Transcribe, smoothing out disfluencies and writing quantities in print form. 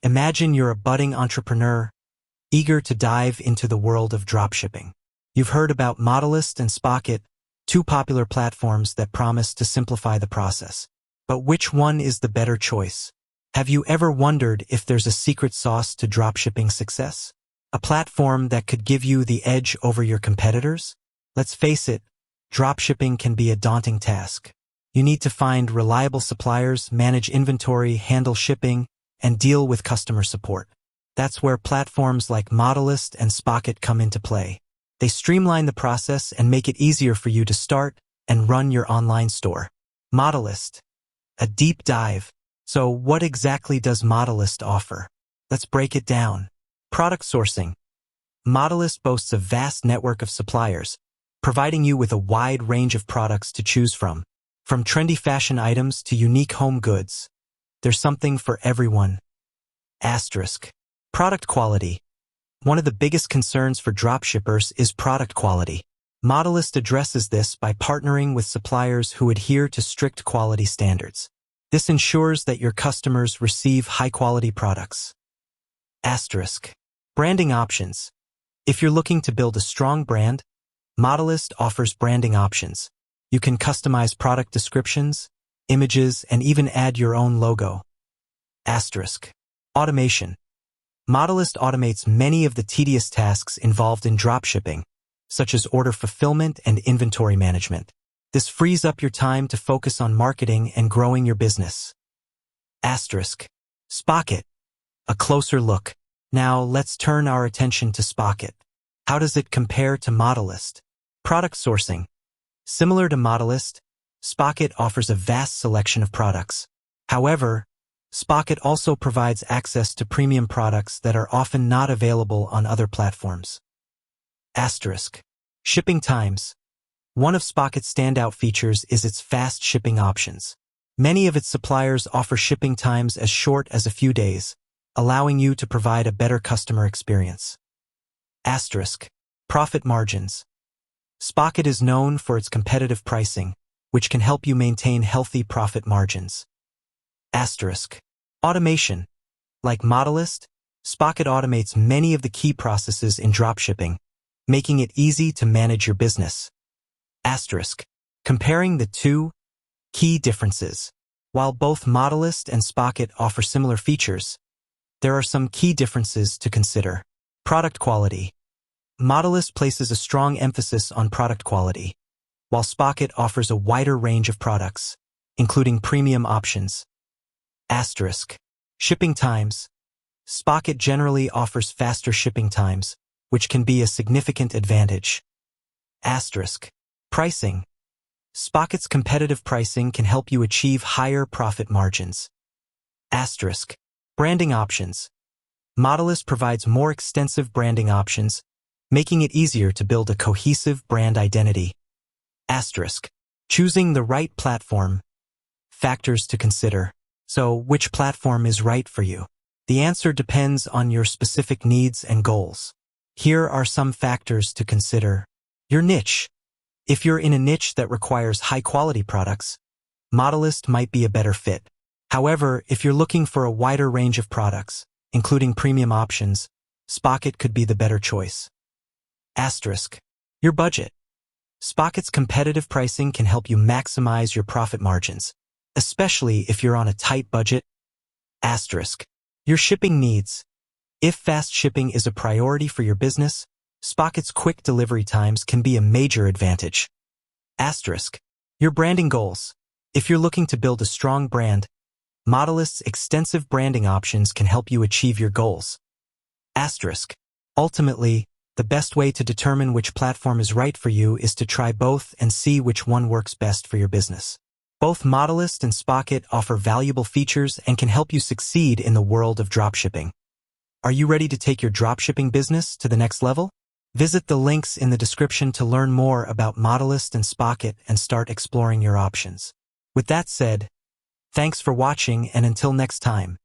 Imagine you're a budding entrepreneur, eager to dive into the world of dropshipping. You've heard about Modalyst and Spocket, two popular platforms that promise to simplify the process. But which one is the better choice? Have you ever wondered if there's a secret sauce to dropshipping success? A platform that could give you the edge over your competitors? Let's face it, dropshipping can be a daunting task. You need to find reliable suppliers, manage inventory, handle shipping, and deal with customer support. That's where platforms like Modalyst and Spocket come into play. They streamline the process and make it easier for you to start and run your online store. Modalyst, a deep dive. So what exactly does Modalyst offer? Let's break it down. Product sourcing. Modalyst boasts a vast network of suppliers, providing you with a wide range of products to choose from. From trendy fashion items to unique home goods, there's something for everyone. Asterisk. Product quality. One of the biggest concerns for dropshippers is product quality. Modalyst addresses this by partnering with suppliers who adhere to strict quality standards. This ensures that your customers receive high-quality products. Asterisk. Branding options. If you're looking to build a strong brand, Modalyst offers branding options. You can customize product descriptions, images, and even add your own logo. Asterisk. Automation. Modalyst automates many of the tedious tasks involved in dropshipping, such as order fulfillment and inventory management. This frees up your time to focus on marketing and growing your business. Asterisk. Spocket. A closer look. Now let's turn our attention to Spocket. How does it compare to Modalyst? Product sourcing. Similar to Modalyst, Spocket offers a vast selection of products. However, Spocket also provides access to premium products that are often not available on other platforms. Asterisk. Shipping times. One of Spocket's standout features is its fast shipping options. Many of its suppliers offer shipping times as short as a few days, allowing you to provide a better customer experience. Asterisk. Profit margins. Spocket is known for its competitive pricing, which can help you maintain healthy profit margins. Asterisk. Automation. Like Modalyst, Spocket automates many of the key processes in dropshipping, making it easy to manage your business. Asterisk. Comparing the two. Key differences. While both Modalyst and Spocket offer similar features, there are some key differences to consider. Product quality. Modalyst places a strong emphasis on product quality, while Spocket offers a wider range of products, including premium options. Asterisk. Shipping times. Spocket generally offers faster shipping times, which can be a significant advantage. Asterisk. Pricing. Spocket's competitive pricing can help you achieve higher profit margins. Asterisk. Branding options. Modalyst provides more extensive branding options, making it easier to build a cohesive brand identity. Asterisk. Choosing the right platform. Factors to consider. So, which platform is right for you? The answer depends on your specific needs and goals. Here are some factors to consider. Your niche. If you're in a niche that requires high-quality products, Modalyst might be a better fit. However, if you're looking for a wider range of products, including premium options, Spocket could be the better choice. Asterisk. Your budget. Spocket's competitive pricing can help you maximize your profit margins, especially if you're on a tight budget. Asterisk. Your shipping needs. If fast shipping is a priority for your business, Spocket's quick delivery times can be a major advantage. Asterisk. Your branding goals. If you're looking to build a strong brand, Modalyst's extensive branding options can help you achieve your goals. Asterisk. Ultimately, the best way to determine which platform is right for you is to try both and see which one works best for your business. Both Modalyst and Spocket offer valuable features and can help you succeed in the world of dropshipping. Are you ready to take your dropshipping business to the next level? Visit the links in the description to learn more about Modalyst and Spocket and start exploring your options. With that said, thanks for watching, and until next time.